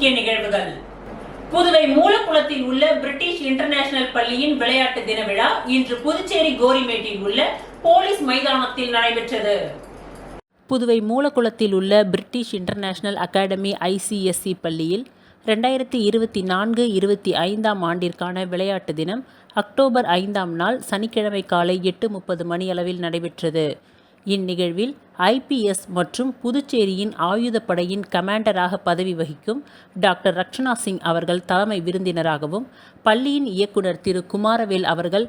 முக்கிய நிகழ்வுகள். புதுவை மூலக்குளத்தில் உள்ள பிரிட்டிஷ் இன்டர்நேஷனல் பள்ளியின் விளையாட்டு தின விழா இன்று புதுச்சேரி கோரிமேட்டில் உள்ள போலீஸ் மைதானத்தில் நடைபெற்றது. புதுவை மூலக்குளத்தில் உள்ள பிரிட்டிஷ் இன்டர்நேஷனல் அகாடமி ICSE பள்ளியில் 2024-25 ஆண்டிற்கான விளையாட்டு தினம் அக்டோபர் 5ஆம் நாள் சனிக்கிழமை காலை 8:30 மணியளவில் நடைபெற்றது. இந்நிகழ்வில் IPS மற்றும் புதுச்சேரியின் ஆயுதப்படையின் கமாண்டராக பதவி வகிக்கும் டாக்டர் ரக்ஷனா சிங் அவர்கள் தலைமை விருந்தினராகவும், பள்ளியின் இயக்குனர் திரு குமாரவேல் அவர்கள்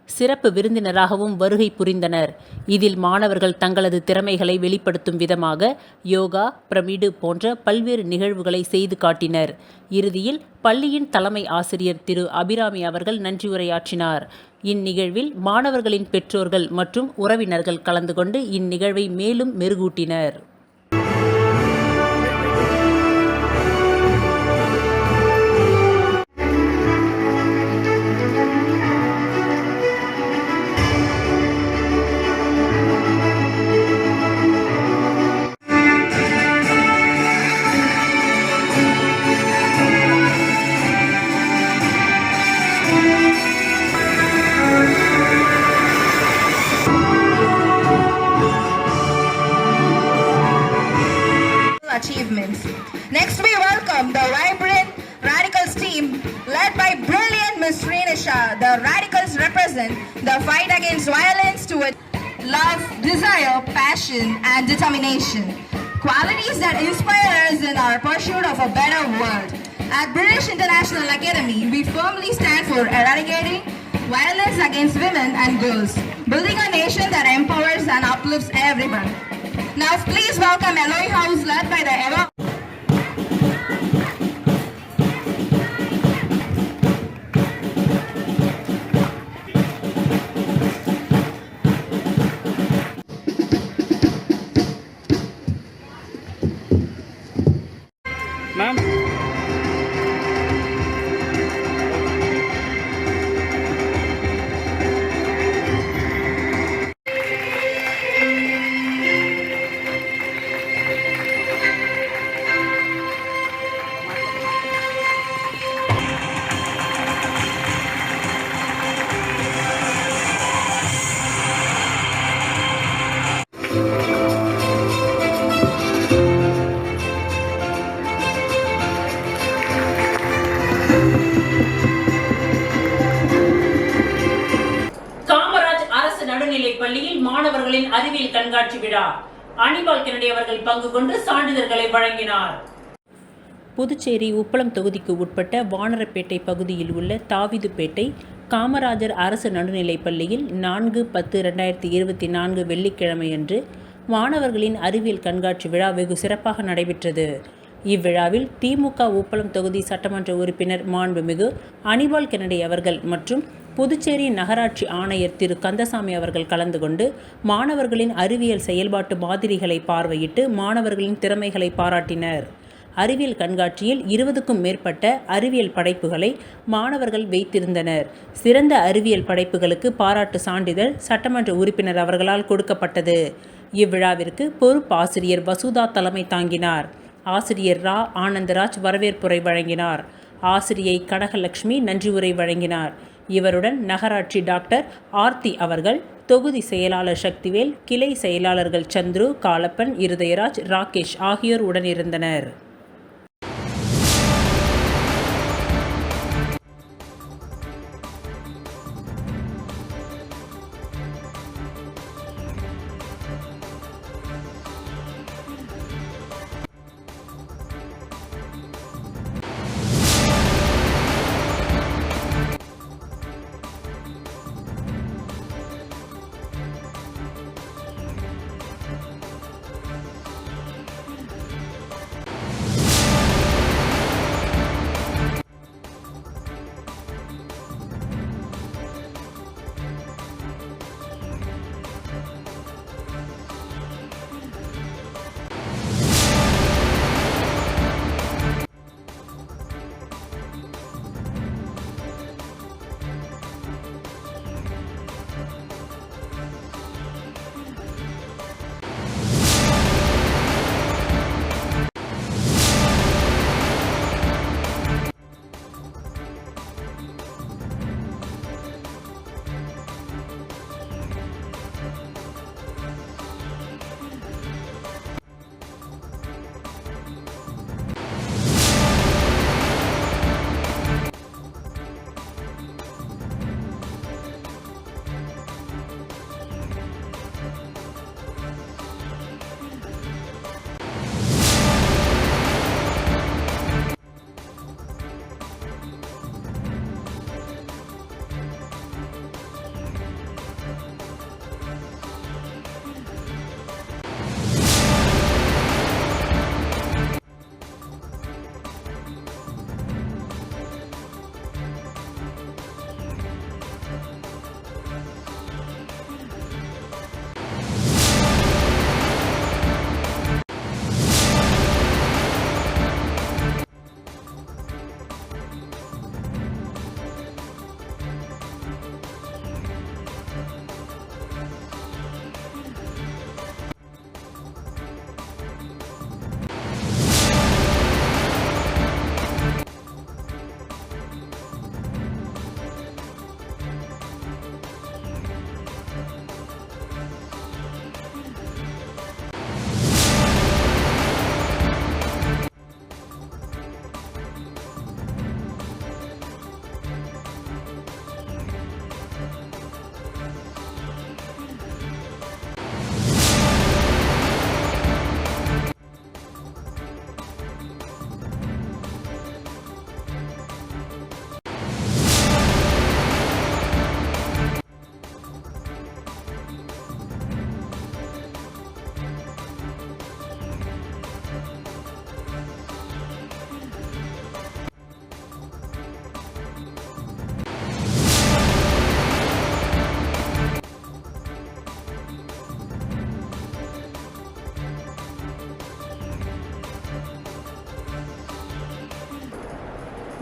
சிறப்பு விருந்தினராகவும் வருகை புரிந்தனர். இதில் மாணவர்கள் தங்களது திறமைகளை வெளிப்படுத்தும் விதமாக யோகா, பிரமிடு போன்ற பல்வேறு நிகழ்வுகளை செய்து காட்டினர். இறுதியில் பள்ளியின் தலைமை ஆசிரியர் திரு அபிராமி அவர்கள் நன்றி உரையாற்றினார். இந்நிகழ்வில் மாணவர்களின் பெற்றோர்கள் மற்றும் உறவினர்கள் கலந்து கொண்டு இந்நிகழ்வை மேலும் மெருகூட்டினர். Achievements. Next we welcome the vibrant Radicals team led by brilliant Miss Srinisha. The Radicals represent the fight against violence to love, desire, passion and determination. Qualities that inspire us in our pursuit of a better world. At British International Academy, we firmly stand for eradicating violence against women and girls, building a nation that empowers and uplifts everyone. Now please welcome Eloy House led by the ever Ma'am. நடுநிலை பள்ளியில் மாணவர்களின் அறிவியல் கண்காட்சி விழா. Anibal Kennedy அவர்கள் பங்கு கொண்டு சான்றிதழ்களை வழங்கினார். புதுச்சேரி உப்பளம் தொகுதிக்கு உட்பட்ட வானரப்பேட்டை பகுதியில் உள்ள தாவிதுப்பேட்டை காமராஜர் அரசு நடுநிலைப் பள்ளியில் 4/10/2024 வெள்ளிக்கிழமையன்று மாணவர்களின் அறிவியல் கண்காட்சி விழா வெகு சிறப்பாக நடைபெற்றது. இவ்விழாவில் திமுக உப்பளம் தொகுதி சட்டமன்ற உறுப்பினர் மாண்புமிகு அனிபால் கென்னடி அவர்கள் மற்றும் புதுச்சேரி நகராட்சி ஆணையர் திரு கந்தசாமி அவர்கள் கலந்து கொண்டு மாணவர்களின் அறிவியல் செயல்பாட்டு மாதிரிகளை பார்வையிட்டு மாணவர்களின் திறமைகளை பாராட்டினர். அறிவியல் கண்காட்சியில் 20க்கும் மேற்பட்ட அறிவியல் படைப்புகளை மாணவர்கள் வைத்திருந்தனர். சிறந்த அறிவியல் படைப்புகளுக்கு பாராட்டு சான்றிதழ் சட்டமன்ற உறுப்பினர் அவர்களால் கொடுக்கப்பட்டது. இவ்விழாவிற்கு பொறுப்பாசிரியர் வசுதா தலைமை தாங்கினார். ஆசிரியர் ரா ஆனந்தராஜ் வரவேற்புரை வழங்கினார். ஆசிரியை கனகலட்சுமி நன்றி உரை வழங்கினார். இவருடன் நகராட்சி டாக்டர் ஆர்த்தி அவர்கள், தொகுதி செயலாளர் சக்திவேல், கிளை செயலாளர்கள் சந்துரு, காலப்பன், இருதயராஜ், ராகேஷ் ஆகியோர் உடனிருந்தனர்.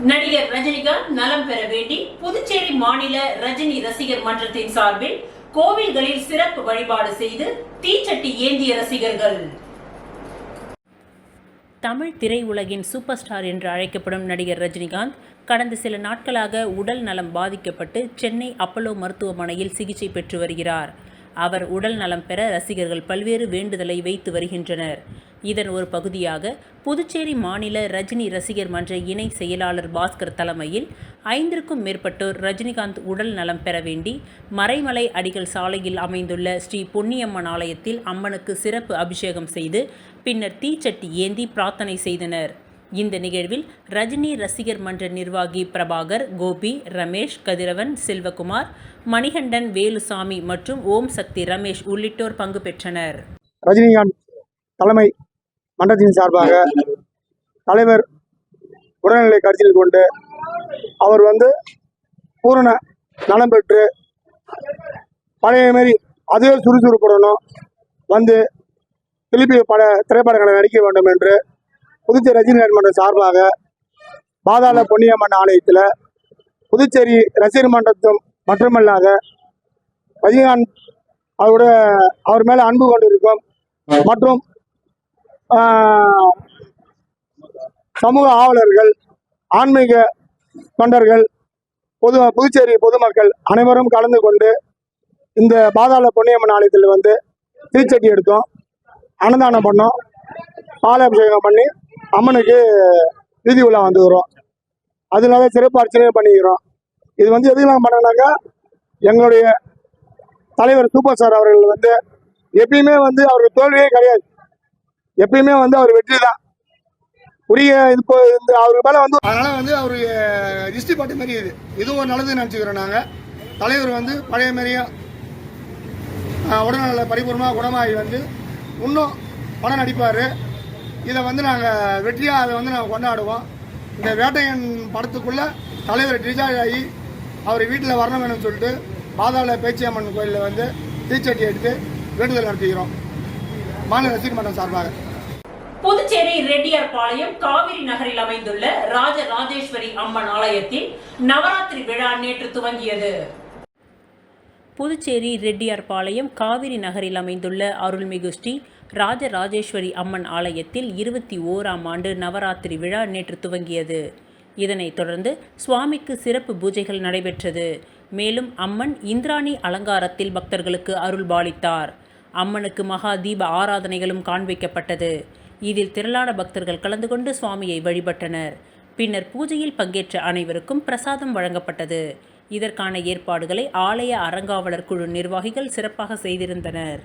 நடிகர் ரஜினிகாந்த் நலம் பெற வேண்டி புதுச்சேரி மாநில ரஜினி ரசிகர் மன்றத்தின் சார்பில் கோவில்களில் சிறப்பு வழிபாடு செய்து தீச்சட்டி ஏந்திய ரசிகர்கள். தமிழ் திரையுலகின் சூப்பர் ஸ்டார் என்று அழைக்கப்படும் நடிகர் ரஜினிகாந்த் கடந்த சில நாட்களாக உடல் நலம் பாதிக்கப்பட்டு சென்னை அப்பல்லோ மருத்துவமனையில் சிகிச்சை பெற்று வருகிறார். அவர் உடல் நலம் பெற ரசிகர்கள் பல்வேறு வேண்டுதலை வைத்து வருகின்றனர். இதன் ஒரு பகுதியாக புதுச்சேரி மாநில ரஜினி ரசிகர் மன்ற இணை செயலாளர் பாஸ்கர் தலைமையில் 5க்கும் மேற்பட்டோர் ரஜினிகாந்த் உடல் நலம் பெற வேண்டி மறைமலை அடிகள் சாலையில் அமைந்துள்ள ஸ்ரீ பொன்னியம்மன் ஆலயத்தில் அம்மனுக்கு சிறப்பு அபிஷேகம் செய்து பின்னர் தீச்சட்டி ஏந்தி பிரார்த்தனை செய்தனர். இந்த நிகழ்வில் ரஜினி ரசிகர் மன்ற நிர்வாகி பிரபாகர், கோபி, ரமேஷ், கதிரவன், செல்வகுமார், மணிகண்டன், வேலுசாமி மற்றும் ஓம் சக்தி ரமேஷ் உள்ளிட்டோர் பங்கு பெற்றனர். ரஜினிகாந்த் தலைமை மன்றத்தின் சார்பாக தலைவர் உடல்நிலை கருத்தில் கொண்டு அவர் பூரண நலம் பெற்று பழைய மாரி அதுவே சுறுசுறுப்புடனும் திருப்பி பல திரைப்படங்களை நடிக்க வேண்டும் என்று புதுச்சேரி ரஜினி மன்றம் சார்பாக பாதாள பொன்னியம்மன் ஆலயத்தில் புதுச்சேரி ரசிகர் மன்றத்தும் மட்டுமல்லாத ரஜினிகாந்த் அவர் மேலே அன்பு கொண்டிருக்கும் மற்றும் சமூக ஆவலர்கள், ஆன்மீக தொண்டர்கள், புதுச்சேரி பொதுமக்கள் அனைவரும் கலந்து கொண்டு இந்த பாதாள பொன்னியம்மன் ஆலயத்தில் தீச்சட்டி எடுத்தோம், அன்னதானம் பண்ணோம், பாலாபிஷேகம் பண்ணி அம்மனுக்கு வீதி உலா வந்துக்கிறோம். அதனால சிறப்பு அர்ச்சனையும் பண்ணிக்கிறோம். இது எதுக்கெல்லாம் பண்ணனாக்கா எங்களுடைய தலைவர் சூப்பர் ஸ்டார் அவர்கள் எப்பயுமே அவருக்கு தோல்வியே கிடையாது. எப்பயுமே அவர் வெற்றி தான். உரிய இப்போ இந்த அவருக்கு மேலே அதனால அவரு திருஷ்டி பாட்டு மாரி இதுவும் ஒரு நல்லது நினச்சிக்கிறோம். நாங்கள் தலைவர் பழைய மாரியா உடல்நல பரிபூர்ணமாக குணமாகி இன்னும் படம் நடிப்பார். இதை நாங்கள் வெற்றியாக அதை நாங்கள் கொண்டாடுவோம். இந்த வேட்டையன் படத்துக்குள்ளே தலைவர் டிசார்ஜ் ஆகி அவர் வீட்டில் வரணும் வேணும்னு சொல்லிட்டு பாதாள பேச்சியம்மன் கோயிலில் தீச்சட்டி எடுத்து வேண்டுதல் நடத்துகிறோம் மாநில ரசிகர் மன்றம் சார்பாக. புதுச்சேரி ரெட்டியார்பாளையம் காவிரி நகரில் அமைந்துள்ள ராஜராஜேஸ்வரி அம்மன் ஆலயத்தில் நவராத்திரி விழா நேற்று துவங்கியது. புதுச்சேரி ரெட்டியார்பாளையம் காவிரி நகரில் அமைந்துள்ள அருள்மிகு ஸ்ரீ ராஜராஜேஸ்வரி அம்மன் ஆலயத்தில் 21ஆம் ஆண்டு நவராத்திரி விழா நேற்று துவங்கியது. இதனைத் தொடர்ந்து சுவாமிக்கு சிறப்பு பூஜைகள் நடைபெற்றது. மேலும் அம்மன் இந்திராணி அலங்காரத்தில் பக்தர்களுக்கு அருள்பாலித்தார். அம்மனுக்கு மகா தீப ஆராதனைகளும் காண்பிக்கப்பட்டது. இதில் திரளான பக்தர்கள் கலந்து கொண்டு சுவாமியை வழிபட்டனர். பின்னர் பூஜையில் பங்கேற்ற அனைவருக்கும் பிரசாதம் வழங்கப்பட்டது. இதற்கான ஏற்பாடுகளை ஆலய அறங்காவலர் குழு நிர்வாகிகள் சிறப்பாக செய்திருந்தனர்.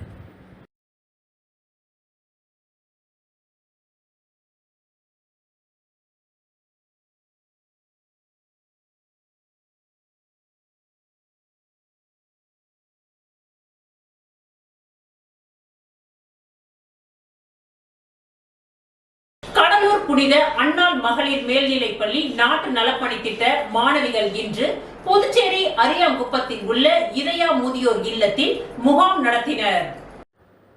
கடலூர் புனித அன்னாள் மகளிர் மேல்நிலைப் பள்ளி நாட்டு நலப்பணி திட்ட மாணவிகள் இன்று புதுச்சேரி அரியாங்குப்பத்தில் உள்ள இதயா முதியோர் இல்லத்தில் முகாம் நடத்தினர்.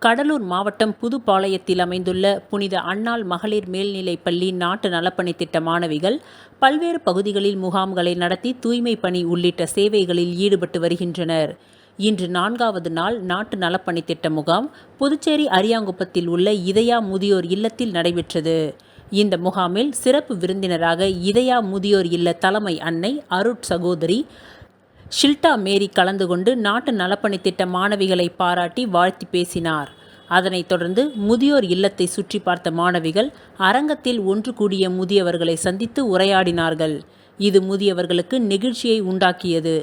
கடலூர் மாவட்டம் புதுப்பாளையத்தில் அமைந்துள்ள புனித அன்னாள் மகளிர் மேல்நிலைப் பள்ளி நாட்டு நலப்பணி திட்ட மாணவிகள் பல்வேறு பகுதிகளில் முகாம்களை நடத்தி தூய்மை பணி உள்ளிட்ட சேவைகளில் ஈடுபட்டு வருகின்றனர். இன்று 4வது நாள் நாட்டு நலப்பணி திட்ட முகாம் புதுச்சேரி அரியாங்குப்பத்தில் உள்ள இதயா முதியோர் இல்லத்தில் நடைபெற்றது. இந்த முகாமில் சிறப்பு விருந்தினராக இதயா முதியோர் இல்ல தலைமை அன்னை அருட் சகோதரி ஷில்டா மேரி கலந்து கொண்டு நாட்டு நலப்பணி திட்ட மாணவிகளை பாராட்டி வாழ்த்தி பேசினார். அதனைத் தொடர்ந்து முதியோர் இல்லத்தை சுற்றி பார்த்த மாணவிகள் அரங்கத்தில் ஒன்று கூடிய முதியவர்களை சந்தித்து உரையாடினார்கள். இது முதியவர்களுக்கு நெகிழ்ச்சியை உண்டாக்கியது.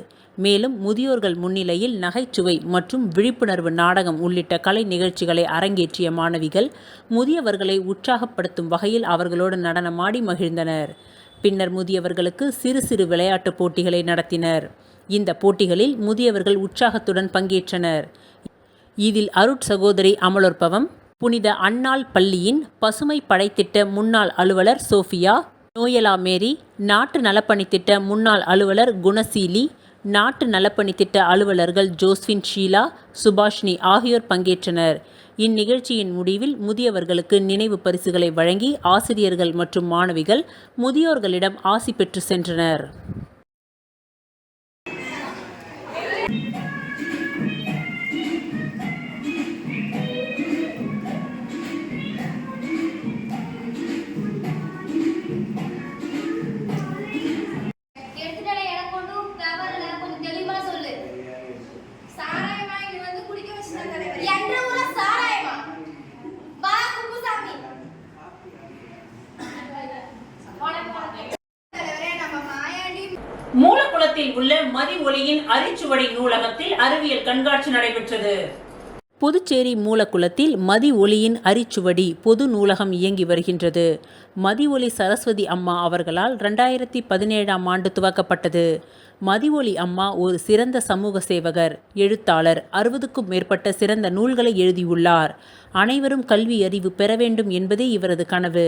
மேலும் முதியோர்கள் முன்னிலையில் நகைச்சுவை மற்றும் விழிப்புணர்வு நாடகம் உள்ளிட்ட கலை நிகழ்ச்சிகளை அரங்கேற்றிய மாணவிகள் முதியவர்களை உற்சாகப்படுத்தும் வகையில் அவர்களோடு நடனமாடி மகிழ்ந்தனர். பின்னர் முதியவர்களுக்கு சிறு சிறு விளையாட்டுப் போட்டிகளை நடத்தினர். இந்த போட்டிகளில் முதியவர்கள் உற்சாகத்துடன் பங்கேற்றனர். இதில் அருட் சகோதரி அமலோற்பவம், புனித அன்னாள் பள்ளியின் பசுமை படைத்திட்ட முன்னாள் அலுவலர் சோஃபியா, நோயலா மேரி, நாட்டு நலப்பணி திட்ட முன்னாள் அலுவலர் குணசீலி, நாட்டு நலப்பணி திட்ட அலுவலர்கள் ஜோஸ்வின் ஷீலா, சுபாஷினி ஆகியோர் பங்கேற்றனர். இந்நிகழ்ச்சியின் முடிவில் முதியவர்களுக்கு நினைவு பரிசுகளை வழங்கி ஆசிரியர்கள் மற்றும் மாணவிகள் முதியோர்களிடம் ஆசி பெற்று சென்றனர். மூலக்குளத்தில் உள்ள மதி ஒலியின் அரிச்சுவடி நூலகத்தில் அறிவியல் கண்காட்சி நடைபெற்றது. புதுச்சேரி மூலக்குளத்தில் மதி ஒலியின் அரிச்சுவடி பொது நூலகம் இயங்கி வருகின்றது. மதி ஒலி சரஸ்வதி அம்மா அவர்களால் 2017ஆம் ஆண்டு துவக்கப்பட்டது. மதி ஒலி அம்மா ஒரு சிறந்த சமூக சேவகர், எழுத்தாளர், 60க்கும் மேற்பட்ட சிறந்த நூல்களை எழுதியுள்ளார். அனைவரும் கல்வி அறிவு பெற வேண்டும் என்பதே இவரது கனவு.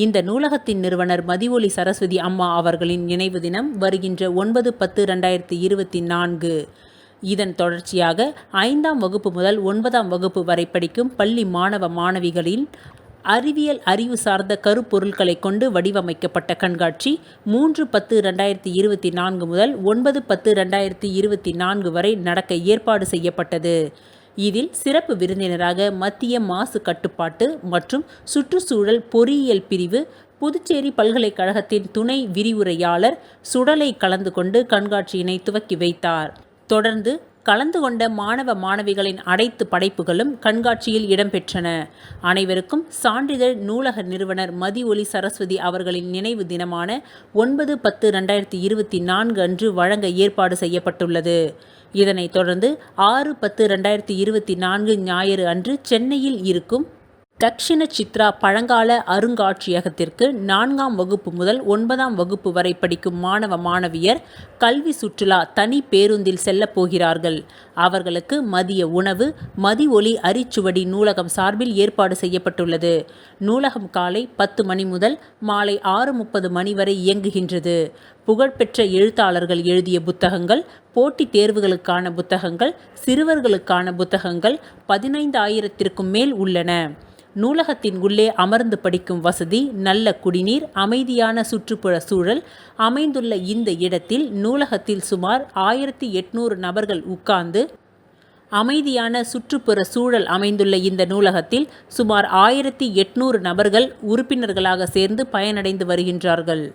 இந்த நூலகத்தின் நிறுவனர் மதி ஒலி சரஸ்வதி அம்மா அவர்களின் நினைவு தினம் வருகின்ற 9/10/2024. இதன் தொடர்ச்சியாக 5ஆம் வகுப்பு முதல் 9ஆம் வகுப்பு வரை படிக்கும் பள்ளி மாணவ மாணவிகளின் அறிவியல் அறிவு சார்ந்த கருப்பொருட்களை கொண்டு வடிவமைக்கப்பட்ட கண்காட்சி 3/10/2024 முதல் 9/10/2024 வரை நடக்க ஏற்பாடு செய்யப்பட்டது. இதில் சிறப்பு விருந்தினராக மத்திய மாசு கட்டுப்பாட்டு மற்றும் சுற்றுச்சூழல் பொறியியல் பிரிவு புதுச்சேரி பல்கலைக்கழகத்தின் துணை விரிவுரையாளர் சுடலை கலந்து கொண்டு கண்காட்சியினை துவக்கி வைத்தார். தொடர்ந்து கலந்து கொண்ட மாணவ மாணவிகளின் அனைத்து படைப்புகளும் கண்காட்சியில் இடம்பெற்றன. அனைவருக்கும் சான்றிதழ் நூலக நிறுவனர் மதி ஒலி சரஸ்வதி அவர்களின் நினைவு தினமான 9/10/2024 அன்று வழங்க ஏற்பாடு செய்யப்பட்டுள்ளது. இதனைத் தொடர்ந்து 6/10/2024 ஞாயிறு அன்று சென்னையில் இருக்கும் தக்ஷிண சித்ரா பழங்கால அருங்காட்சியகத்திற்கு 4ஆம் வகுப்பு முதல் 9ஆம் வகுப்பு வரை படிக்கும் மாணவ மாணவியர் கல்வி சுற்றுலா தனி பேருந்தில் செல்லப் போகிறார்கள். அவர்களுக்கு மதிய உணவு மதி ஒலி அரிச்சுவடி நூலகம் சார்பில் ஏற்பாடு செய்யப்பட்டுள்ளது. நூலகம் காலை 10 மணி முதல் மாலை 6:30 மணி வரை இயங்குகின்றது. புகழ்பெற்ற எழுத்தாளர்கள் எழுதிய புத்தகங்கள், போட்டித் தேர்வுகளுக்கான புத்தகங்கள், சிறுவர்களுக்கான புத்தகங்கள் 15,000த்திற்கும் மேல் உள்ளன. நூலகத்தின் உள்ளே அமர்ந்து படிக்கும் வசதி, நல்ல குடிநீர், அமைதியான சுற்றுப்புற சூழல் அமைந்துள்ள இந்த இடத்தில் நூலகத்தில் சுமார் 1800 நபர்கள் உட்கார்ந்து அமைதியான சுற்றுப்புற சூழல் அமைந்துள்ள இந்த நூலகத்தில் சுமார் 1800 நபர்கள் உறுப்பினர்களாக சேர்ந்து பயனடைந்து வருகின்றார்கள்.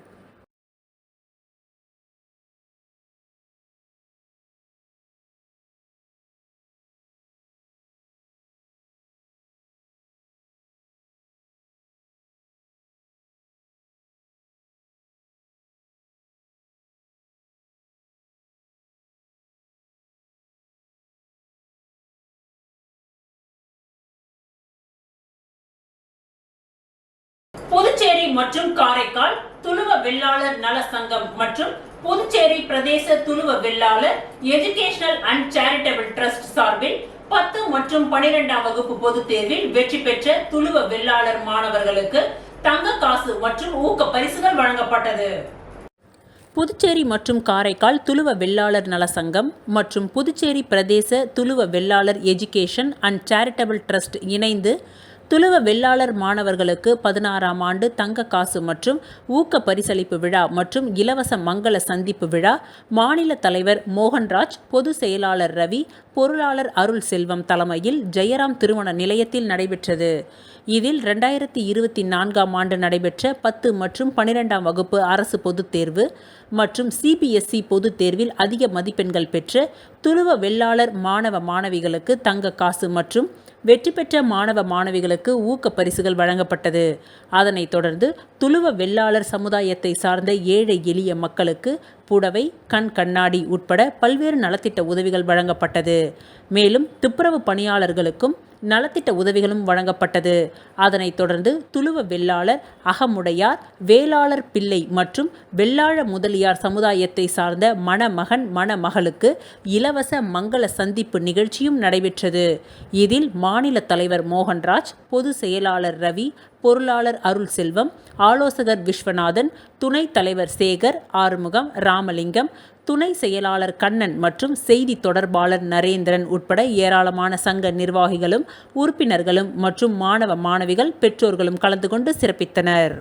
புதுச்சேரி மற்றும் காரைக்கால் துளுவ வெள்ளாளர் நல சங்கம் மற்றும் புதுச்சேரி பிரதேச துளுவ வெள்ளாளர் எஜுகேஷனல் அண்ட் சேரிட்டபிள் ட்ரஸ்ட் சார்பில் 10 மற்றும் 12ஆம் வகுப்பு பொதுத் தேர்வில் வெற்றி பெற்ற துளுவ வெள்ளாளர் மாணவர்களுக்கு தங்க காசு மற்றும் ஊக்க பரிசுகள் வழங்கப்பட்டது. புதுச்சேரி மற்றும் காரைக்கால் துளுவ வெள்ளாளர் நல சங்கம் மற்றும் புதுச்சேரி பிரதேச துளுவ வெள்ளாளர் எஜுகேஷன் அண்ட் சேரிட்டபிள் ட்ரஸ்ட் இணைந்து துளுவ வெள்ளாளர் மாணவர்களுக்கு 16ஆம் ஆண்டு தங்க காசு மற்றும் ஊக்க பரிசளிப்பு விழா மற்றும் இலவச மங்கள சந்திப்பு விழா மாநில தலைவர் மோகன்ராஜ், பொதுச் செயலாளர் ரவி, பொருளாளர் அருள் செல்வம் தலைமையில் ஜெயராம் திருமண நிலையத்தில் நடைபெற்றது. இதில் 2024ஆம் ஆண்டு நடைபெற்ற 10 மற்றும் 12ஆம் வகுப்பு அரசு பொதுத் தேர்வு மற்றும் CBSE பொதுத் தேர்வில் அதிக மதிப்பெண்கள் பெற்ற துளுவ வெள்ளாளர் மாணவ மாணவிகளுக்கு தங்க காசு மற்றும் வெற்றி பெற்ற மாணவ மாணவிகளுக்கு ஊக்க பரிசுகள் வழங்கப்பட்டது. அதனைத் தொடர்ந்து துளுவ வெள்ளாளர் சமுதாயத்தை சார்ந்த ஏழை எளிய மக்களுக்கு புடவை, கண் கண்ணாடி உட்பட பல்வேறு நலத்திட்ட உதவிகள் வழங்கப்பட்டது. மேலும் துப்புரவு பணியாளர்களுக்கும் நலத்திட்ட உதவிகளும் வழங்கப்பட்டது. அதனைத் தொடர்ந்து துளுவ வெள்ளாளர், அகமுடையார், வேளாளர் பிள்ளை மற்றும் வெள்ளாள முதலியார் சமுதாயத்தை சார்ந்த மணமகன் மணமகளுக்கு இலவச மங்கள சந்திப்பு நிகழ்ச்சியும் நடைபெற்றது. இதில் மாநில தலைவர் மோகன்ராஜ், பொதுச் செயலாளர் ரவி, பொருளாளர் அருள் செல்வம், ஆலோசகர் விஸ்வநாதன், துணைத் தலைவர் சேகர், ஆறுமுகம், ராமலிங்கம், துணை செயலாளர் கண்ணன் மற்றும் செய்தி தொடர்பாளர் நரேந்திரன் உட்பட ஏராளமான சங்க நிர்வாகிகளும் உறுப்பினர்களும் மற்றும் மாணவ மாணவிகள் பெற்றோர்களும் கலந்து கொண்டு சிறப்பித்தனர்.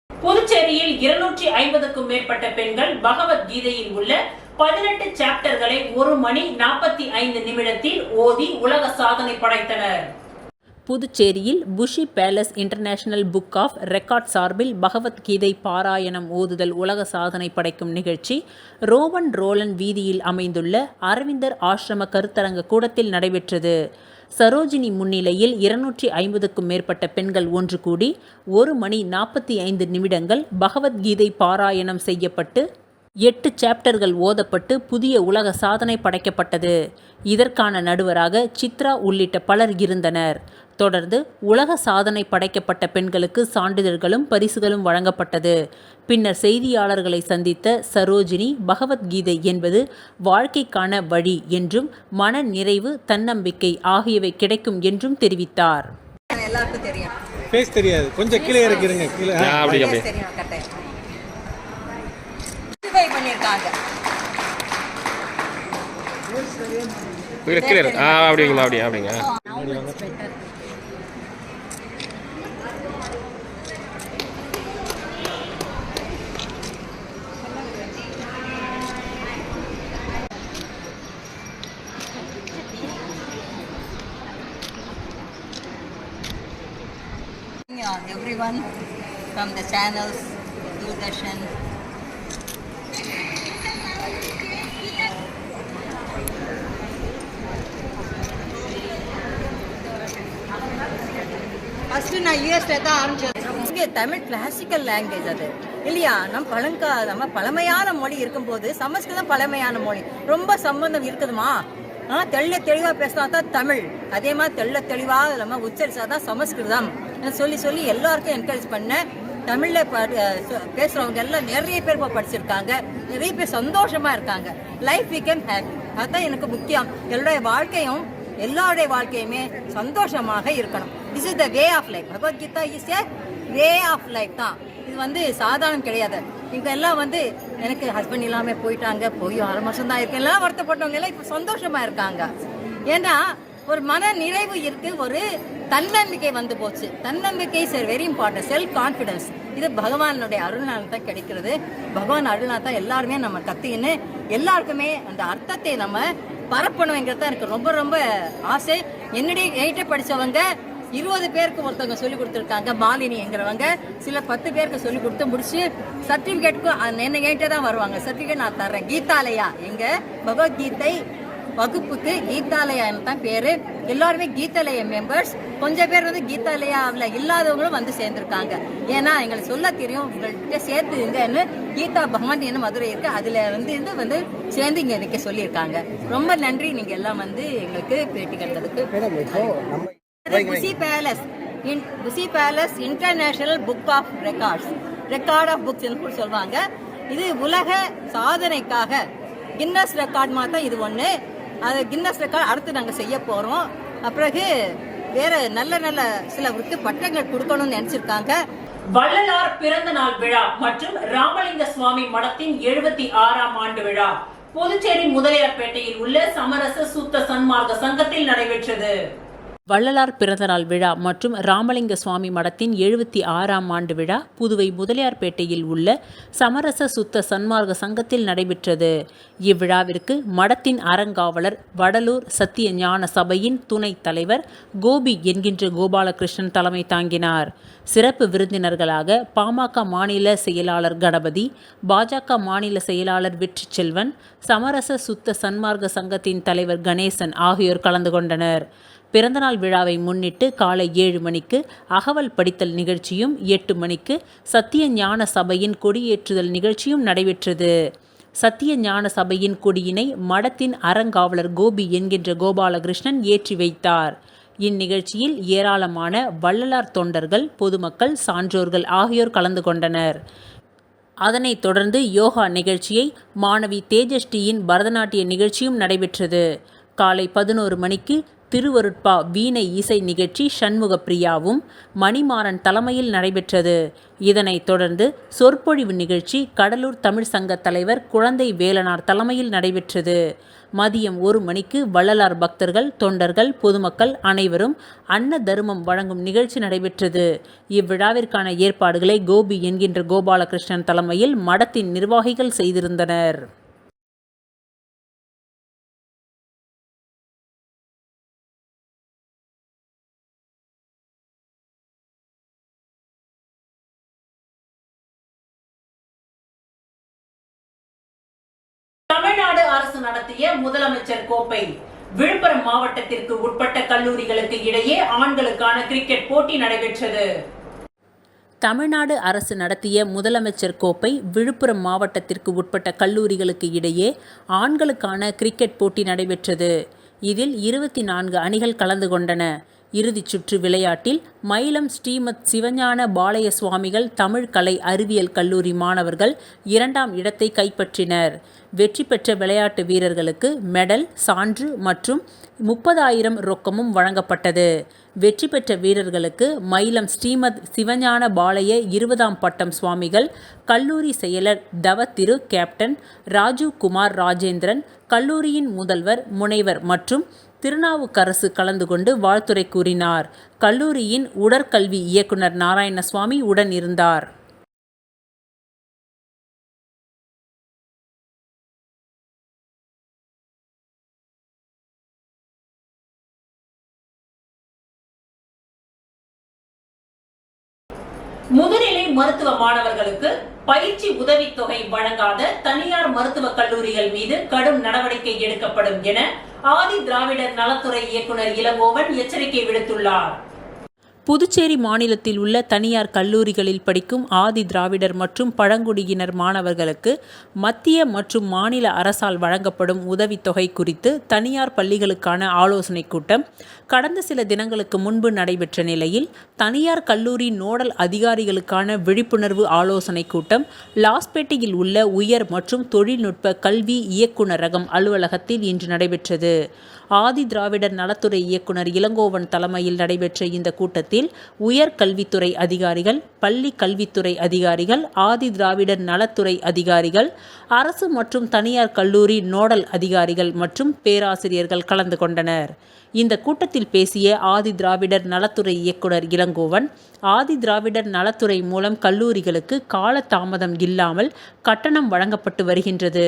புதுச்சேரியில் 250க்கும் மேற்பட்ட பெண்கள் பகவத்கீதையில் உள்ள 18 சாப்டர்களை 1 மணி 45 நிமிடத்தில் ஓதி உலக சாதனை படைத்தனர். புதுச்சேரியில் Bussy palace international book of record சார்பில் பகவத்கீதை பாராயணம் ஓதுதல் உலக சாதனை படைக்கும் நிகழ்ச்சி ரோமன் ரோலன் வீதியில் அமைந்துள்ள அரவிந்தர் ஆசிரம கருத்தரங்க கூடத்தில் நடைபெற்றது. சரோஜினி முன்னிலையில் 250க்கும் மேற்பட்ட பெண்கள் ஒன்று கூடி 1 மணி 45 நிமிடங்கள் பகவத்கீதை பாராயணம் செய்யப்பட்டு 8 சாப்டர்கள் ஓதப்பட்டு புதிய உலக சாதனை படைக்கப்பட்டது. இதற்கான நடுவராக சித்ரா உள்ளிட்ட பலர் இருந்தனர். தொடர்ந்து உலக சாதனை படைக்கப்பட்ட பெண்களுக்கு சான்றிதழ்களும் பரிசுகளும் வழங்கப்பட்டது. பின்னர் செய்தியாளர்களை சந்தித்த சரோஜினி பகவத்கீதை என்பது வாழ்க்கைக்கான வழி என்றும் மன நிறைவு, தன்னம்பிக்கை ஆகியவை கிடைக்கும் என்றும் தெரிவித்தார். எல்லாருக்கும் தெரியும். ஃபேஸ் தெரியாது, கொஞ்சம் கீழே இறக்கிருங்க. கீழே அப்படி அப்படி தெரியும். கரெக்ட் பண்ணிருக்காங்க. கீழே அப்படிங்களா? அப்படிங்க. Everyone from the channels, Doordarshan. First நான் யூஎஸ்ல தான் ஆரம்பிச்சேன். இங்கே தமிழ் கிளாசிக்கல் லாங்குவேஜ் அது இல்லையா? நம்ம பழமையான மொழி இருக்கும்போது சமஸ்கிருதம் பழமையான மொழி, ரொம்ப சம்பந்தம் இருக்குதுமா. தெளிவாக பேசினா தான் தமிழ், அதே மாதிரி தெளிவாக நம்ம உச்சரிச்சா தான் சமஸ்கிருதம் சொல்லி எல்லாருக்கும் என்கரேஜ் பண்ணேன். தமிழில் பேசுகிறவங்க எல்லாம் நிறைய பேர் இப்போ படிச்சிருக்காங்க, நிறைய பேர் சந்தோஷமாக இருக்காங்க. லைஃப் பிகம் ஹாப்பி, அதுதான் எனக்கு முக்கியம். எல்லாருடைய வாழ்க்கையுமே சந்தோஷமாக இருக்கணும். This is the way of life. Bhagavad Gita is a way of life தான். இது சாதாரணம் கிடையாது. இவங்க எல்லாம் எனக்கு ஹஸ்பண்ட் இல்லாமல் போயிட்டாங்க, போய் 6 மாதம் தான் இருக்கு, எல்லாம் வருத்தப்பட்டவங்க எல்லாம் இப்போ சந்தோஷமாக இருக்காங்க. ஏன்னா ஒரு மன நிறைவு இருக்கு, ஒரு தன்னம்பிக்கை வந்து போச்சு. தன்னம்பிக்கை is very important. Self confidence இது பகவானுடைய அருள்நாள் தான் கிடைக்கிறது. பகவான் அருள்நாள் தான் எல்லாருமே நம்ம கத்தின்னு எல்லாருக்குமே அந்த அர்த்தத்தை நம்ம பரப்பணுங்கிறது தான் எனக்கு ரொம்ப ரொம்ப ஆசை. என்கிட்ட படித்தவங்க 20 பேருக்கு ஒருத்தவங்க சொல்லி கொடுத்துருக்காங்க. மாலினிங்கிறவங்க சில 10 பேருக்கு சொல்லி கொடுத்து முடிச்சு சர்டிஃபிகேட்டுக்கும் என்கிட்ட தான் வருவாங்க. சர்டிஃபிகேட் நான் தர்றேன். கீதாலயா, எங்க பகவத்கீதை வகுப்புக்கு கீதாலயான்னு தான் பேரு. எல்லாருமே கீதாலயா மெம்பர்ஸ். கொஞ்சம் பேர் கீதாலயாவில் இல்லாதவங்களும் சேர்ந்துருக்காங்க. ஏன்னா எங்களுக்கு சொல்ல தெரியும், உங்கள்கிட்ட சேர்த்துங்கன்னு கீதா பகவான் என்ன மதுரை இருக்கு, அதுல சேர்ந்து இங்க நிக்க சொல்லியிருக்காங்க. ரொம்ப நன்றி நீங்க எல்லாம் எங்களுக்கு பேட்டி கண்டதுக்கு. Pushi palace international book of record of books சொல்லுவாங்க. இது உலக சாதனைக்காக கின்னஸ் ரெக்கார்ட் மாதிரி தான் இது ஒன்று. அது கின்னஸ் ரெக்கார்ட் அடுத்து நாங்கள் செய்ய போகிறோம். பிறகு வேற நல்ல சிலருக்கு பட்டங்கள் கொடுக்கணும்னு நினைச்சிருக்காங்க. வள்ளலார் பிறந்த நாள் விழா மற்றும் ராமலிங்க சுவாமி மடத்தின் 76ஆம் ஆண்டு விழா புதுச்சேரி முதலியார்பேட்டையில் உள்ள சமரச சுத்த சன்மார்க்க சங்கத்தில் நடைபெற்றது. வள்ளலார் பிறந்தநாள் விழா மற்றும் ராமலிங்க சுவாமி மடத்தின் 76ஆம் ஆண்டு விழா புதுவை முதலியார்பேட்டையில் உள்ள சமரச சுத்த சன்மார்க்க சங்கத்தில் நடைபெற்றது. இவ்விழாவிற்கு மடத்தின் அறங்காவலர் வடலூர் சத்திய ஞான சபையின் துணைத் தலைவர் கோபி என்கின்ற கோபாலகிருஷ்ணன் தலைமை தாங்கினார். சிறப்பு விருந்தினர்களாக பாமக மாநில செயலாளர் கணபதி, பாஜக மாநில செயலாளர் வெற்றி செல்வன், சமரச சுத்த சன்மார்க்க சங்கத்தின் தலைவர் கணேசன் ஆகியோர் கலந்து கொண்டனர். பிறந்தநாள் விழாவை முன்னிட்டு காலை 7 மணிக்கு அகவல் படித்தல் நிகழ்ச்சியும் 8 மணிக்கு சத்திய ஞான சபையின் கொடியேற்றுதல் நிகழ்ச்சியும் நடைபெற்றது. சத்திய ஞான சபையின் கொடியினை மடத்தின் அறங்காவலர் கோபி என்கின்ற கோபாலகிருஷ்ணன் ஏற்றி வைத்தார். இந்நிகழ்ச்சியில் ஏராளமான வள்ளலார் தொண்டர்கள், பொதுமக்கள், சான்றோர்கள் ஆகியோர் கலந்து கொண்டனர். அதனைத் தொடர்ந்து யோகா நிகழ்ச்சியை மாணவி தேஜஸ்ரீயின் பரதநாட்டிய நிகழ்ச்சியும் நடைபெற்றது. காலை 11 மணிக்கு திருவருட்பா வீணை இசை நிகழ்ச்சி சண்முக பிரியாவும் மணிமாறன் தலைமையில் நடைபெற்றது. இதனைத் தொடர்ந்து சொற்பொழிவு நிகழ்ச்சி கடலூர் தமிழ் சங்க தலைவர் குழந்தை வேலனார் தலைமையில் நடைபெற்றது. மதியம் 1 மணிக்கு வள்ளலார் பக்தர்கள், தொண்டர்கள், பொதுமக்கள் அனைவரும் அன்ன தர்மம் வழங்கும் நிகழ்ச்சி நடைபெற்றது. இவ்விழாவிற்கான ஏற்பாடுகளை கோபி என்கின்ற கோபாலகிருஷ்ணன் தலைமையில் மடத்தின் நிர்வாகிகள் செய்திருந்தனர். தமிழ்நாடு அரசு நடத்திய முதலமைச்சர் கோப்பை விழுப்புரம் மாவட்டத்திற்கு உட்பட்ட கல்லூரிகளுக்கு இடையே ஆண்களுக்கான கிரிக்கெட் போட்டி நடைபெற்றது. தமிழ்நாடு அரசு நடத்திய முதலமைச்சர் கோப்பை விழுப்புரம் மாவட்டத்திற்கு உட்பட்ட கல்லூரிகளுக்கு இடையே ஆண்களுக்கான கிரிக்கெட் போட்டி நடைபெற்றது. இதில் 24 அணிகள் கலந்து கொண்டன. இறுதிச் சுற்று விளையாட்டில் மயிலம் ஸ்ரீமத் சிவஞான பாலய சுவாமிகள் தமிழ் கலை அறிவியல் கல்லூரி மாணவர்கள் 2ஆம் இடத்தை கைப்பற்றினர். வெற்றி பெற்ற விளையாட்டு வீரர்களுக்கு மெடல், சான்று மற்றும் 30,000 ரொக்கமும் வழங்கப்பட்டது. வெற்றி பெற்ற வீரர்களுக்கு மயிலம் ஸ்ரீமத் சிவஞான பாலய 20ஆம் பட்டம் சுவாமிகள் கல்லூரி செயலர் தவத்திரு கேப்டன் ராஜீவ் குமார் ராஜேந்திரன், கல்லூரியின் முதல்வர், முனைவர் மற்றும் திருநாவுக்கரசு கலந்து கொண்டு வாழ்த்துரை கூறினார். கல்லூரியின் உடற்கல்வி இயக்குனர் நாராயணசுவாமி உடன் இருந்தார். முதுநிலை மருத்துவ மாணவர்களுக்கு பயிற்சி உதவித்தொகை வழங்காத தனியார் மருத்துவக் கல்லூரிகள் மீது கடும் நடவடிக்கை எடுக்கப்படும் என ஆதி திராவிடர் நலத்துறை இயக்குனர் இளங்கோவன் எச்சரிக்கை விடுத்துள்ளார். புதுச்சேரி மாநிலத்தில் உள்ள தனியார் கல்லூரிகளில் படிக்கும் ஆதி திராவிடர் மற்றும் பழங்குடியினர் மாணவர்களுக்கு மத்திய மற்றும் மாநில அரசால் வழங்கப்படும் உதவித்தொகை குறித்து தனியார் பள்ளிகளுக்கான ஆலோசனைக் கூட்டம் கடந்த சில தினங்களுக்கு முன்பு நடைபெற்ற நிலையில் தனியார் கல்லூரி நோடல் அதிகாரிகளுக்கான விழிப்புணர்வு ஆலோசனைக் கூட்டம் லாஸ்பேட்டையில் உள்ள உயர் மற்றும் தொழில்நுட்ப கல்வி இயக்குநரகம் அலுவலகத்தில் இன்று நடைபெற்றது. ஆதி திராவிடர் நலத்துறை இயக்குனர் இளங்கோவன் தலைமையில் நடைபெற்ற இந்த கூட்டத்தில் உயர் கல்வித்துறை அதிகாரிகள், பள்ளி கல்வித்துறை அதிகாரிகள், ஆதி திராவிடர் நலத்துறை அதிகாரிகள், அரசு மற்றும் தனியார் கல்லூரி நோடல் அதிகாரிகள் மற்றும் பேராசிரியர்கள் கலந்து கொண்டனர். இந்த கூட்டத்தில் பேசிய ஆதி திராவிடர் நலத்துறை இயக்குனர் இளங்கோவன், ஆதி திராவிடர் நலத்துறை மூலம் கல்லூரிகளுக்கு கால தாமதம் இல்லாமல் கட்டணம் வழங்கப்பட்டு வருகின்றது.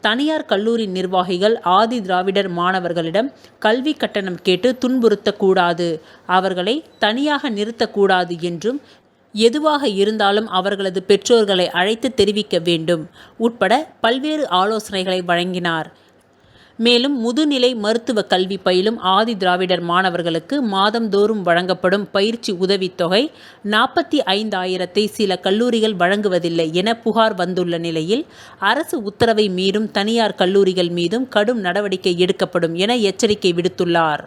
தனியார் கல்லூரி நிர்வாகிகள் ஆதி திராவிடர் மாணவர்களிடம் கல்வி கட்டணம் கேட்டு துன்புறுத்தக்கூடாது, அவர்களை தனியாக நிறுத்தக்கூடாது என்றும் எதுவாக இருந்தாலும் அவர்களது பெற்றோர்களை அழைத்து தெரிவிக்க வேண்டும் உட்பட பல்வேறு ஆலோசனைகளை வழங்கினார். மேலும் முதுநிலை மருத்துவ கல்வி பயிலும் ஆதி திராவிடர் மாணவர்களுக்கு மாதந்தோறும் வழங்கப்படும் பயிற்சி உதவித்தொகை 45,000 சில கல்லூரிகள் வழங்குவதில்லை என புகார் வந்துள்ள நிலையில் அரசு உத்தரவை மீறும் தனியார் கல்லூரிகள் மீதும் கடும் நடவடிக்கை எடுக்கப்படும் என எச்சரிக்கை விடுத்துள்ளார்.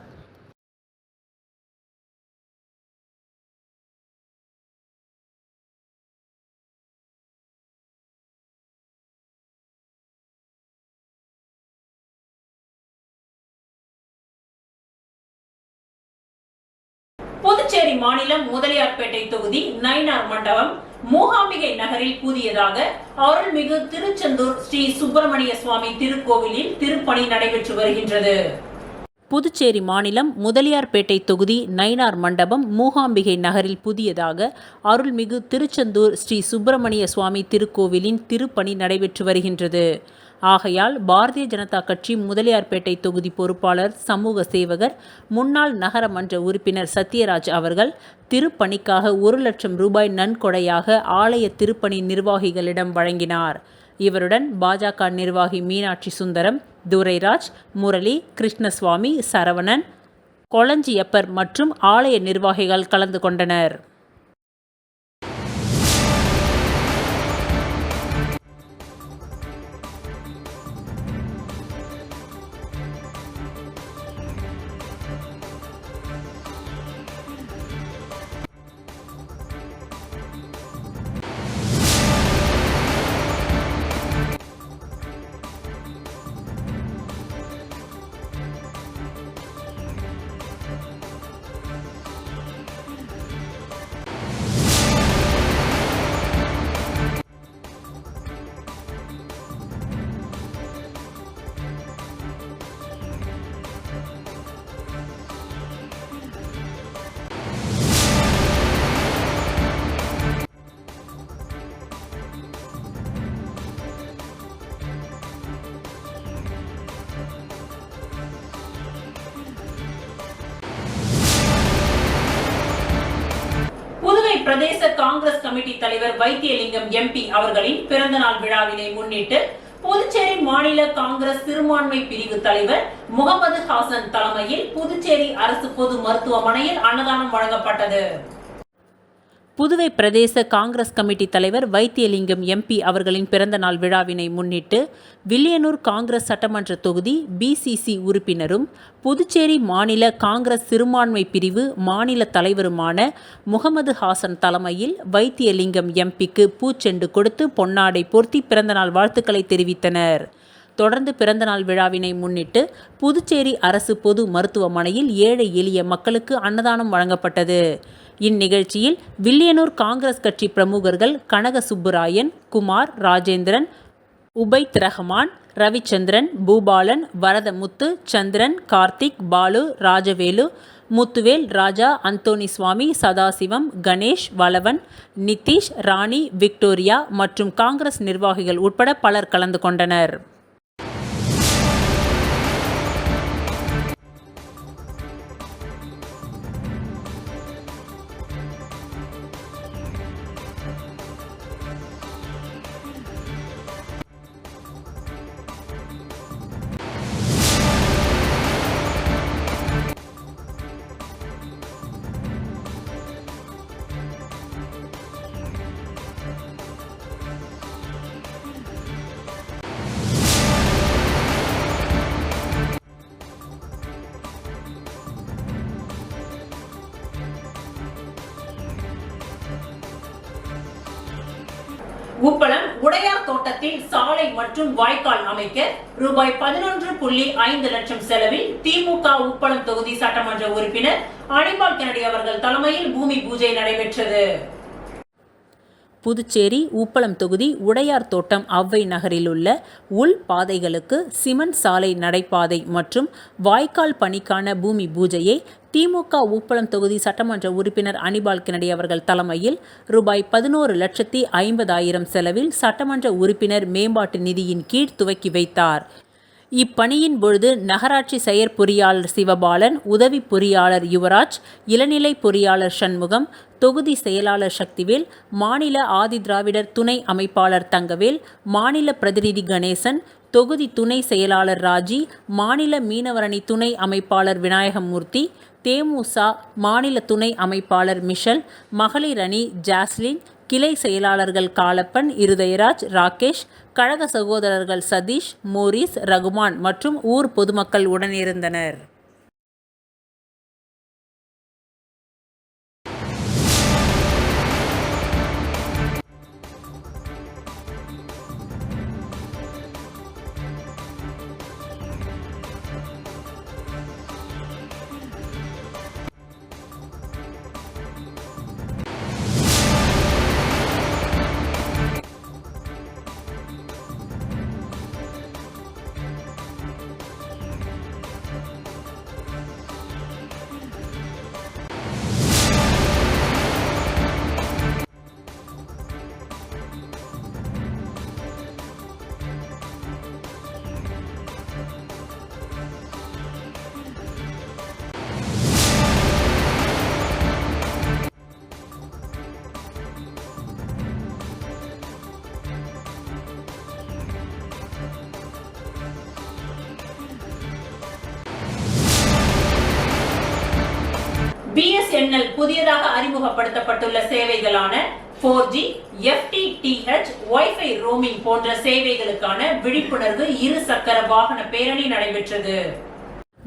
புதுச்சேரி மாநிலம் முதலியார்பேட்டை தொகுதி நயினார் மண்டபம் மூகாம்பிகை நகரில் புதியதாக அருள்மிகு திருச்செந்தூர் ஸ்ரீ சுப்பிரமணிய சுவாமி திருக்கோவிலில் திருப்பணி நடைபெற்று வருகின்றது. புதுச்சேரி மாநிலம் முதலியார்பேட்டை தொகுதி நயினார் மண்டபம் மூகாம்பிகை நகரில் புதியதாக அருள்மிகு திருச்செந்தூர் ஸ்ரீ சுப்பிரமணிய சுவாமி திருக்கோவிலின் திருப்பணி நடைபெற்று வருகின்றது. ஆகையால் பாரதிய ஜனதா கட்சி முதலியார்பேட்டை தொகுதி பொறுப்பாளர், சமூக சேவகர், முன்னாள் நகர மன்ற உறுப்பினர் சத்யராஜ் அவர்கள் திருப்பணிக்காக 1 லட்சம் ரூபாய் நன்கொடையாக ஆலய திருப்பணி நிர்வாகிகளிடம் வழங்கினார். இவருடன் பாஜக நிர்வாகி மீனாட்சி சுந்தரம், துரைராஜ், முரளி, கிருஷ்ணசுவாமி, சரவணன், கொளஞ்சியப்பர் மற்றும் ஆலய நிர்வாகிகள் கலந்து கொண்டனர். பிரதேச காங்கிரஸ் கமிட்டி தலைவர் வைத்தியலிங்கம் எம்பி அவர்களின் பிறந்தநாள் விழாவினை முன்னிட்டு புதுச்சேரி மாநில காங்கிரஸ் சிறுபான்மை பிரிவு தலைவர் முகமது ஹாசன் தலைமையில் புதுச்சேரி அரசு பொது மருத்துவமனையில் அன்னதானம் வழங்கப்பட்டது. புதுவை பிரதேச காங்கிரஸ் கமிட்டி தலைவர் வைத்தியலிங்கம் எம்பி அவர்களின் பிறந்தநாள் விழாவினை முன்னிட்டு வில்லியனூர் காங்கிரஸ் சட்டமன்ற தொகுதி பிசிசி உறுப்பினரும் புதுச்சேரி மாநில காங்கிரஸ் சிறுபான்மை பிரிவு மாநில தலைவருமான முகமது ஹாசன் தலைமையில் வைத்தியலிங்கம் எம்பிக்கு பூச்செண்டு கொடுத்து பொன்னாடை போர்த்தி பிறந்தநாள் வாழ்த்துக்களை தெரிவித்தனர். தொடர்ந்து பிறந்தநாள் விழாவினை முன்னிட்டு புதுச்சேரி அரசு பொது மருத்துவமனையில் ஏழை எளிய மக்களுக்கு அன்னதானம் வழங்கப்பட்டது. இந்நிகழ்ச்சியில் வில்லியனூர் காங்கிரஸ் கட்சி பிரமுகர்கள் கனக சுப்புராயன், குமார், ராஜேந்திரன், உபைத் ரஹ்மான், ரவிச்சந்திரன், பூபாலன், வரதமுத்து, சந்திரன், கார்த்திக், பாலு, ராஜவேலு, முத்துவேல், ராஜா, அந்தோணி சுவாமி, சதாசிவம், கணேஷ், வளவன், நிதிஷ், ராணி, விக்டோரியா மற்றும் காங்கிரஸ் நிர்வாகிகள் உட்பட பலர் கலந்து கொண்டனர். உப்பளம் உடையார் தோட்டத்தில் சாலை மற்றும் வாய்க்கால் அமைக்க ரூபாய் 11.5 லட்சம் செலவில் திமுக உப்பளம் தொகுதி சட்டமன்ற உறுப்பினர் அனிபால் கென்னடி அவர்கள் தலைமையில் பூமி பூஜை நடைபெற்றது. புதுச்சேரி உப்பளம் தொகுதி உடையார் தோட்டம் அவ்வை நகரில் உள்ள உள் பாதைகளுக்கு சிமெண்ட் சாலை நடைபாதை மற்றும் வாய்க்கால் பணிக்கான பூமி பூஜையை திமுக உப்பளம் தொகுதி சட்டமன்ற உறுப்பினர் அனிபால் கென்னடி அவர்கள் தலைமையில் ரூபாய் 11,50,000 செலவில் சட்டமன்ற உறுப்பினர் மேம்பாட்டு நிதியின் கீழ் துவக்கி வைத்தார். இப்பணியின் பொழுது நகராட்சி செயற்பொறியாளர் சிவபாலன், உதவி பொறியாளர் யுவராஜ், இளநிலை பொறியாளர் சண்முகம், தொகுதி செயலாளர் சக்திவேல், மாநில ஆதி திராவிடர் துணை அமைப்பாளர் தங்கவேல், மாநில பிரதிநிதி கணேசன், தொகுதி துணை செயலாளர் ராஜி, மாநில மீனவரணி துணை அமைப்பாளர் விநாயகமூர்த்தி, தேமுச மாநில துணை அமைப்பாளர் மிஷல், மகளிர் அணி ஜாஸ்லின், கிளை செயலாளர்கள் காலப்பன், இருதயராஜ், ராகேஷ், கழக சகோதரர்கள் சதீஷ், மோரிஸ், ரகுமான் மற்றும் ஊர் பொதுமக்கள் உடனிருந்தனர். BSNL புதியதாக அறிமுகப்படுத்தப்பட்டுள்ள சேவைகளான 4G, FTTH, Wi-Fi ரோமிங் போன்ற சேவைகளுக்கான விழிப்புணர்வு இரு சக்கர வாகன பேரணி நடைபெற்றது.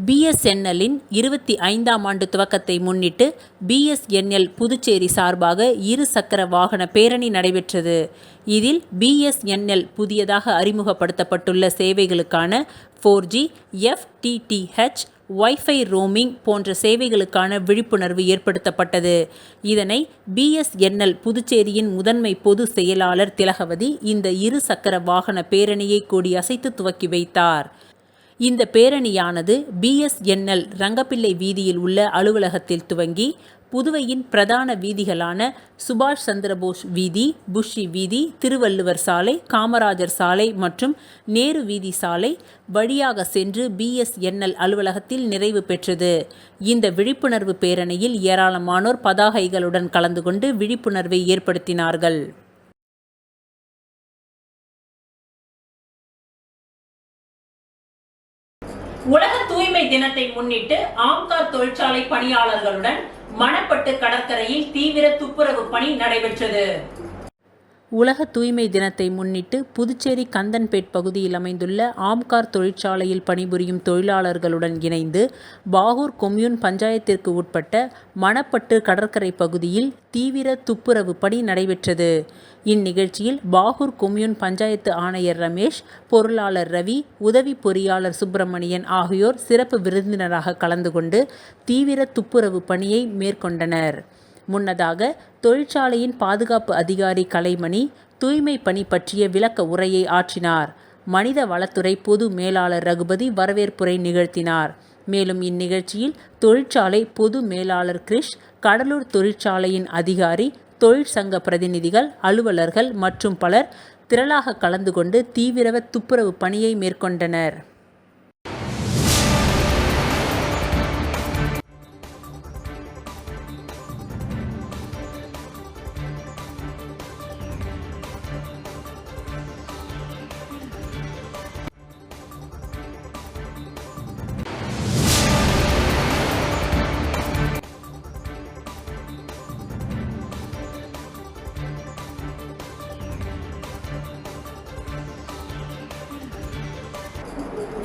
BSNLின் 25ஆம் ஆண்டு துவக்கத்தை முன்னிட்டு BSNL புதுச்சேரி சார்பாக இரு சக்கர வாகன பேரணி நடைபெற்றது. இதில் BSNL புதியதாக அறிமுகப்படுத்தப்பட்டுள்ள சேவைகளுக்கான 4G, FTTH, Wi-Fi ரோமிங் போன்ற சேவைகளுக்கான விழிப்புணர்வு ஏற்படுத்தப்பட்டது. இதனை BSNL புதுச்சேரியின் முதன்மை பொது செயலாளர் திலகவதி இந்த இரு சக்கர வாகன பேரணியை கொடியசைத்து துவக்கி வைத்தார். இந்த பேரணியானது BSNL ரங்கப்பிள்ளை வீதியில் உள்ள அலுவலகத்தில் துவங்கி புதுவையின் பிரதான வீதிகளான சுபாஷ் சந்திரபோஸ் வீதி, புஷி வீதி, திருவள்ளுவர் சாலை, காமராஜர் சாலை மற்றும் நேரு வீதி சாலை வழியாக சென்று BSNL அலுவலகத்தில் நிறைவு பெற்றது. இந்த விழிப்புணர்வு பேரணியில் ஏராளமானோர் பதாகைகளுடன் கலந்து கொண்டு விழிப்புணர்வை ஏற்படுத்தினார்கள். உலக தூய்மை தினத்தை முன்னிட்டு ஆம்கார் தொழிற்சாலை பணியாளர்களுடன் மணப்பட்டு கடற்கரையில் தீவிர துப்புரவு பணி நடைபெற்றது. உலக தூய்மை தினத்தை முன்னிட்டு புதுச்சேரி கந்தன்பேட் பகுதியில் அமைந்துள்ள ஆம்கார் தொழிற்சாலையில் பணிபுரியும் தொழிலாளர்களுடன் இணைந்து பாகூர் கொம்யூன் பஞ்சாயத்திற்கு உட்பட்ட மணப்பட்டு கடற்கரை பகுதியில் தீவிர துப்புரவு பணி நடைபெற்றது. இந்நிகழ்ச்சியில் பாகூர் கொம்யூன் பஞ்சாயத்து ஆணையர் ரமேஷ், பொருளாளர் ரவி, உதவி பொறியாளர் சுப்பிரமணியன் ஆகியோர் சிறப்பு விருந்தினராக கலந்து கொண்டு தீவிர துப்புரவு பணியை மேற்கொண்டனர். முன்னதாக தொழிற்சாலையின் பாதுகாப்பு அதிகாரி கலைமணி தூய்மை பணி பற்றிய விளக்க உரையை ஆற்றினார். மனித வளத்துறை பொது மேலாளர் ரகுபதி வரவேற்புரை நிகழ்த்தினார். மேலும் இந்நிகழ்ச்சியில் தொழிற்சாலை பொது மேலாளர் கிரிஷ், கடலூர் தொழிற்சாலையின் அதிகாரி, தொழிற்சங்க பிரதிநிதிகள், அலுவலர்கள் மற்றும் பலர் திரளாக கலந்து கொண்டு தீவிர துப்புரவு பணியை மேற்கொண்டனர்.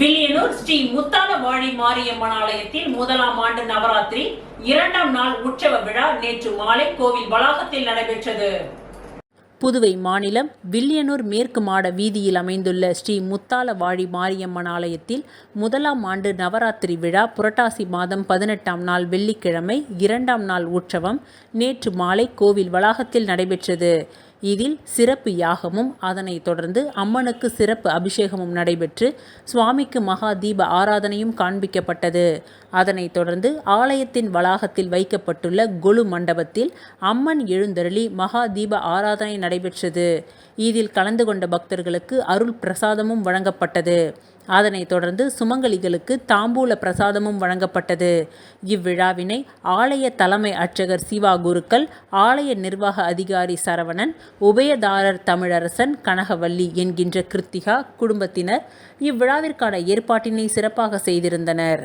வில்லியனூர் ஸ்ரீ முத்தாலவாழி மாரியம்மன் ஆலயத்தில் முதலாம் ஆண்டு நவராத்திரி 2ஆம் நாள் உற்சவ விழா நேற்று மாலை கோவில் வளாகத்தில் நடைபெற்றது. புதுவை மாநிலம் வில்லியனூர் மேற்கு மாட வீதியில் அமைந்துள்ள ஸ்ரீ முத்தாலவாழி மாரியம்மன் ஆலயத்தில் முதலாம் ஆண்டு நவராத்திரி விழா புரட்டாசி மாதம் 18ஆம் நாள் வெள்ளிக்கிழமை 2ஆம் நாள் உற்சவம் நேற்று மாலை கோவில் வளாகத்தில் நடைபெற்றது. இதில் சிறப்பு யாகமும் அதனைத் தொடர்ந்து அம்மனுக்கு சிறப்பு அபிஷேகமும் நடைபெற்று சுவாமிக்கு மகா தீப ஆராதனையும் காண்பிக்கப்பட்டது. அதனைத் தொடர்ந்து ஆலயத்தின் வளாகத்தில் வைக்கப்பட்டுள்ள கொலு மண்டபத்தில் அம்மன் எழுந்தருளி மகா தீப ஆராதனை நடைபெற்றது. இதில் கலந்து கொண்ட பக்தர்களுக்கு அருள் பிரசாதமும் வழங்கப்பட்டது. அதனைத் தொடர்ந்து சுமங்கலிகளுக்கு தாம்பூல பிரசாதமும் வழங்கப்பட்டது. இவ்விழாவினை ஆலய தலைமை அர்ச்சகர் சிவா குருக்கள், ஆலய நிர்வாக அதிகாரி சரவணன், உபயதாரர் தமிழரசன், கனகவல்லி என்கின்ற கிருத்திகா குடும்பத்தினர் இவ்விழாவிற்கான ஏற்பாட்டினை சிறப்பாக செய்திருந்தனர்.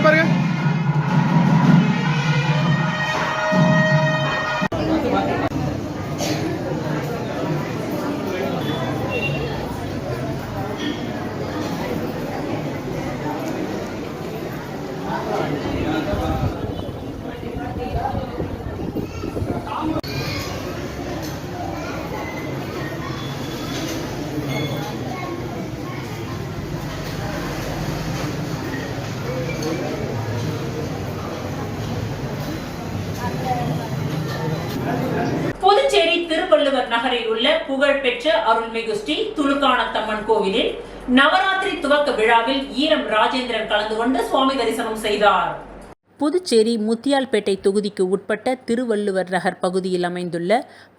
பாருங்க. புதுச்சேரி திருவள்ளுவர் நகரில் உள்ள புகழ்பெற்ற அருள்மிகு ஸ்ரீ துலுக்கானத்தம்மன் கோவிலில் நவராத்திரி துவக்க விழாவில் ஈரம் ராஜேந்திரன் கலந்து கொண்டு சுவாமி தரிசனம் செய்தார். புதுச்சேரி முத்தியால்பேட்டை தொகுதிக்கு உட்பட்ட திருவள்ளுவர் நகர் பகுதியில் அமைந்துள்ள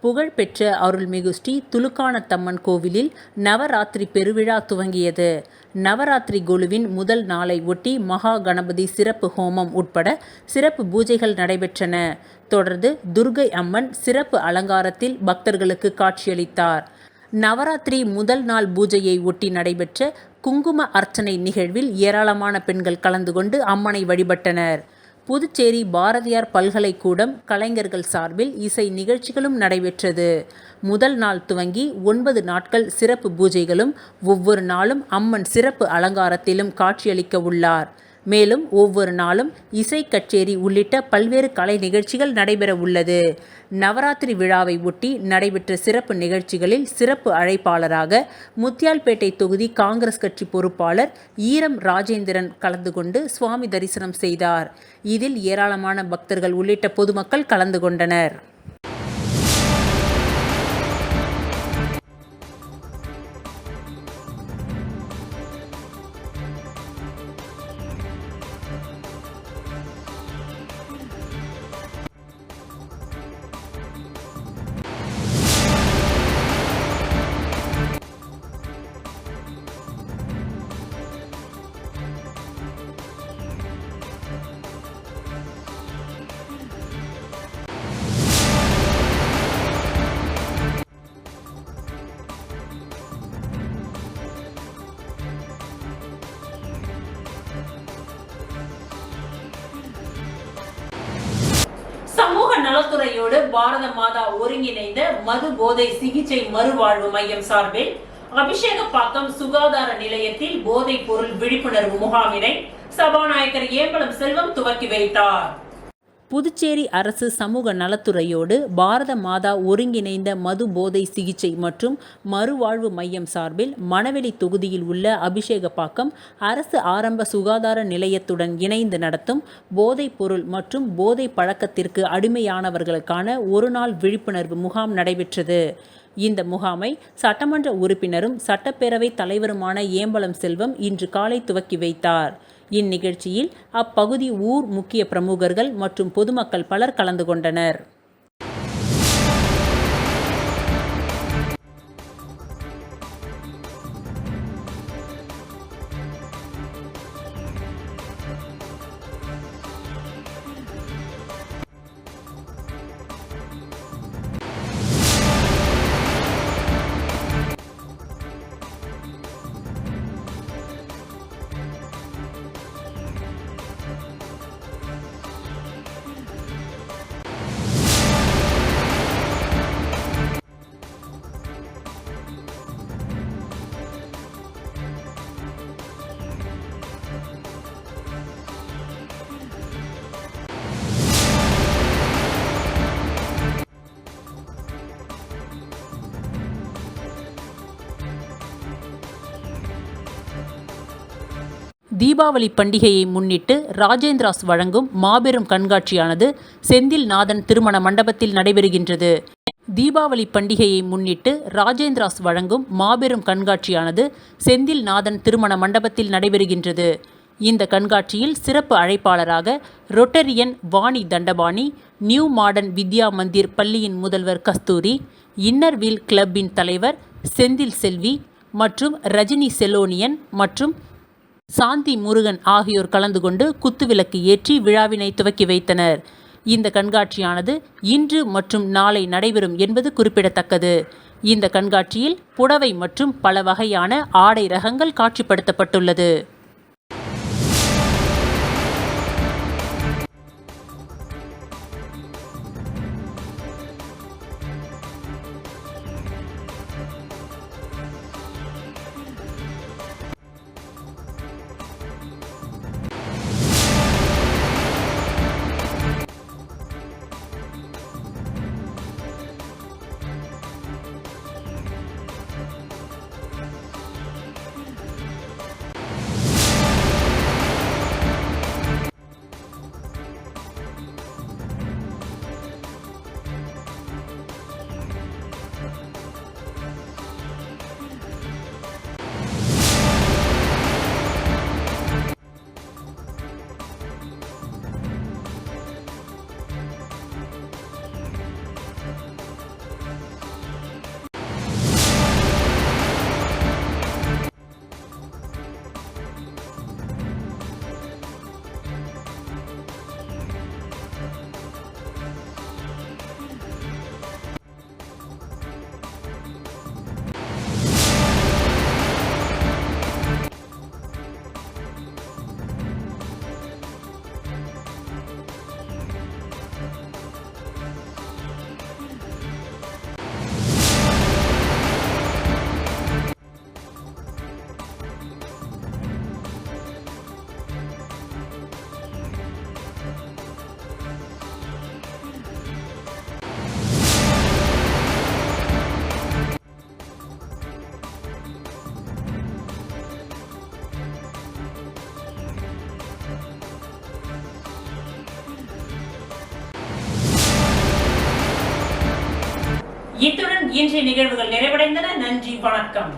புகழ்பெற்ற அருள்மிகு ஸ்ரீ துலுக்கானத்தம்மன் கோவிலில் நவராத்திரி பெருவிழா துவங்கியது. நவராத்திரி கொலுவின் முதல் நாளை ஒட்டி மகா கணபதி சிறப்பு ஹோமம் உட்பட சிறப்பு பூஜைகள் நடைபெற்றன. தொடர்ந்து துர்கை அம்மன் சிறப்பு அலங்காரத்தில் பக்தர்களுக்கு காட்சியளித்தார். நவராத்திரி முதல் நாள் பூஜையை ஒட்டி நடைபெற்ற குங்கும அர்ச்சனை நிகழ்வில் ஏராளமான பெண்கள் கலந்து கொண்டு அம்மனை வழிபட்டனர். புதுச்சேரி பாரதியார் பல்கலைக்கூடம் கலைஞர்கள் சார்பில் இசை நிகழ்ச்சிகளும் நடைபெற்றது. முதல் நாள் துவங்கி 9 நாட்கள் சிறப்பு பூஜைகளும் ஒவ்வொரு நாளும் அம்மன் சிறப்பு அலங்காரத்திலும் காட்சியளிக்க உள்ளார். மேலும் ஒவ்வொரு நாளும் இசை கச்சேரி உள்ளிட்ட பல்வேறு கலை நிகழ்ச்சிகள் நடைபெற உள்ளது. நவராத்திரி விழாவை ஒட்டி நடைபெற்ற சிறப்பு நிகழ்ச்சிகளில் சிறப்பு அழைப்பாளராக முத்தியால்பேட்டை தொகுதி காங்கிரஸ் கட்சி பொறுப்பாளர் ஈரம் ராஜேந்திரன் கலந்து கொண்டு சுவாமி தரிசனம் செய்தார். இதில் ஏராளமான பக்தர்கள் உள்ளிட்ட பொதுமக்கள் கலந்து கொண்டனர். சமூக நலத்துறையோடு பாரத மாதா ஒருங்கிணைந்த மது போதை சிகிச்சை மறுவாழ்வு மையம் சார்பில் அபிஷேகப்பாக்கம் சுகாதார நிலையத்தில் போதைப் பொருள் விழிப்புணர்வு முகாமினை சபாநாயகர் ஏம்பலம் செல்வம் துவக்கி வைத்தார். புதுச்சேரி அரசு சமூக நலத்துறையோடு பாரத மாதா ஒருங்கிணைந்த மது போதை சிகிச்சை மற்றும் மறுவாழ்வு மையம் சார்பில் மணவெளி தொகுதியில் உள்ள அபிஷேகப்பாக்கம் அரசு ஆரம்ப சுகாதார நிலையத்துடன் இணைந்து நடத்தும் போதைப் பொருள் மற்றும் போதை பழக்கத்திற்கு அடிமையானவர்களுக்கான ஒருநாள் விழிப்புணர்வு முகாம் நடைபெற்றது. இந்த முகாமை சட்டமன்ற உறுப்பினரும் சட்டப்பேரவை தலைவருமான ஏம்பலம் செல்வம் இன்று காலை துவக்கி வைத்தார். இந்நிகழ்ச்சியில் அப்பகுதி ஊர் முக்கிய பிரமுகர்கள் மற்றும் பொதுமக்கள் பலர் கலந்து கொண்டனர். தீபாவளி பண்டிகையை முன்னிட்டு ராஜேந்திராஸ் வழங்கும் மாபெரும் கண்காட்சியானது செந்தில் நாதன் திருமண மண்டபத்தில் நடைபெறுகின்றது. தீபாவளி பண்டிகையை முன்னிட்டு ராஜேந்திராஸ் வழங்கும் மாபெரும் கண்காட்சியானது செந்தில் நாதன் திருமண மண்டபத்தில் நடைபெறுகின்றது. இந்த கண்காட்சியில் சிறப்பு அழைப்பாளராக ரொட்டரியன் வாணி தண்டபாணி, நியூ மாடர்ன் வித்யா மந்திர் பள்ளியின் முதல்வர் கஸ்தூரி, இன்னர்வீல் கிளப்பின் தலைவர் செந்தில் செல்வி மற்றும் ரஜினி செலோனியன் மற்றும் சாந்தி முருகன் ஆகியோர் கலந்து கொண்டு குத்துவிளக்கு ஏற்றி விழாவினை துவக்கி வைத்தனர். இந்த கண்காட்சியானது இன்று மற்றும் நாளை நடைபெறும் என்பது குறிப்பிடத்தக்கது. இந்த கண்காட்சியில் புடவை மற்றும் பல வகையான ஆடை ரகங்கள் காட்சிப்படுத்தப்பட்டுள்ளது. இன்றைய நிகழ்வுகள் நிறைவடைந்தன. நன்றி, வணக்கம்.